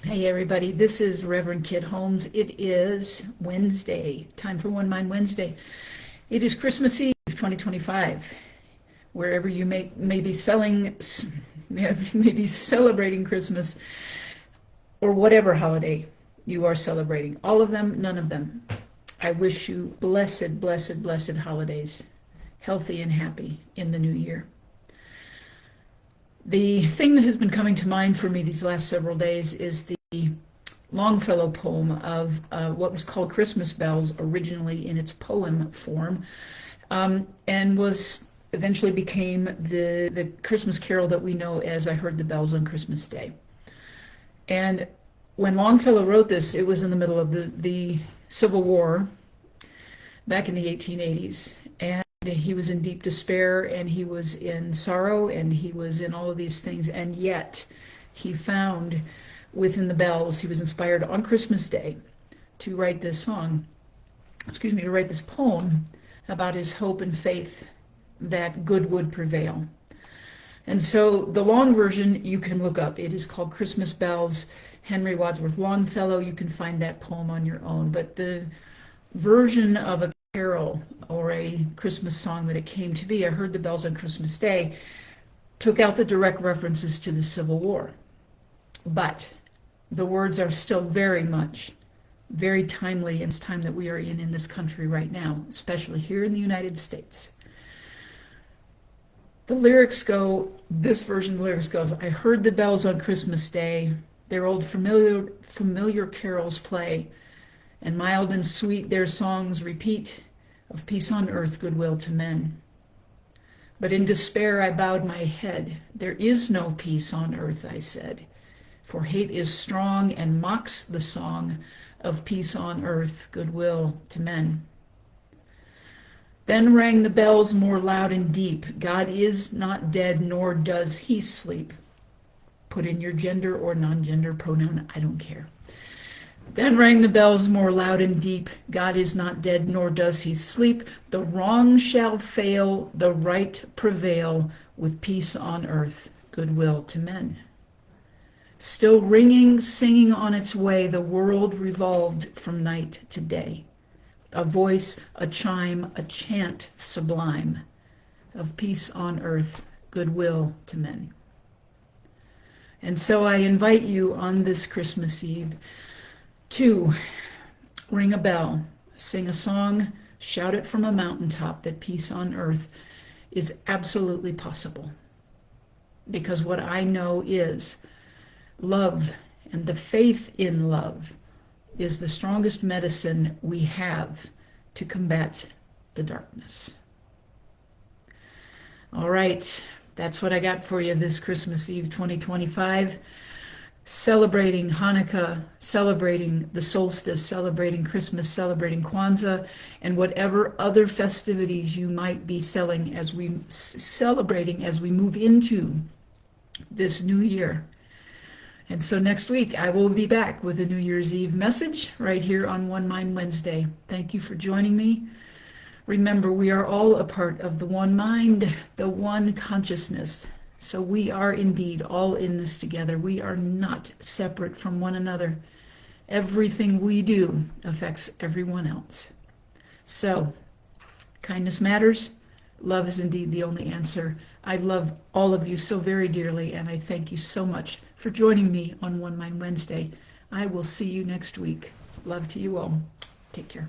Hey everybody, this is Reverend Kid Holmes. It is Wednesday, time for One Mind Wednesday. It is Christmas Eve 2025. Wherever you may be celebrating Christmas or whatever holiday you are celebrating. All of them, none of them. I wish you blessed, blessed, blessed holidays, healthy and happy in the new year. The thing that has been coming to mind for me these last several days is the Longfellow poem of what was called Christmas Bells, originally in its poem form, and was eventually became the Christmas carol that we know as I Heard the Bells on Christmas Day. And when Longfellow wrote this, it was in the middle of the Civil War back in the 1880s. And he was in deep despair, and he was in sorrow, and he was in all of these things, and yet he found within the bells, he was inspired on Christmas Day to write this to write this poem about his hope and faith that good would prevail. And so the long version you can look up. It is called Christmas Bells, Henry Wadsworth Longfellow. You can find that poem on your own. But the version of a carol or a Christmas song that it came to be, I Heard the Bells on Christmas Day, took out the direct references to the Civil War. But the words are still very timely in this time that we are in this country right now, especially here in the United States. The lyrics go, this version of the lyrics goes, I heard the bells on Christmas Day, their old familiar carols play, and mild and sweet their songs repeat, of peace on earth, goodwill to men. But in despair I bowed my head. There is no peace on earth, I said, for hate is strong and mocks the song of peace on earth, goodwill to men. Then rang the bells more loud and deep. God is not dead, nor does he sleep. Put in your gender or non-gender pronoun, I don't care. Then rang the bells more loud and deep. God is not dead, nor does he sleep. The wrong shall fail, the right prevail, with peace on earth, goodwill to men. Still ringing, singing on its way, the world revolved from night to day. A voice, a chime, a chant sublime, of peace on earth, goodwill to men. And so I invite you on this Christmas Eve to ring a bell, sing a song, shout it from a mountaintop that peace on earth is absolutely possible. Because what I know is love, and the faith in love is the strongest medicine we have to combat the darkness. All right, that's what I got for you this Christmas Eve 2025. Celebrating Hanukkah, celebrating the solstice, celebrating Christmas, celebrating Kwanzaa, and whatever other festivities you might be celebrating as we move into this new year. And so next week I will be back with a New Year's Eve message right here on One Mind Wednesday. Thank you for joining me. Remember, we are all a part of the one mind, the one consciousness. So we are indeed all in this together. We are not separate from one another. Everything we do affects everyone else. So, kindness matters. Love is indeed the only answer. I love all of you so very dearly, and I thank you so much for joining me on One Mind Wednesday. I will see you next week. Love to you all. Take care.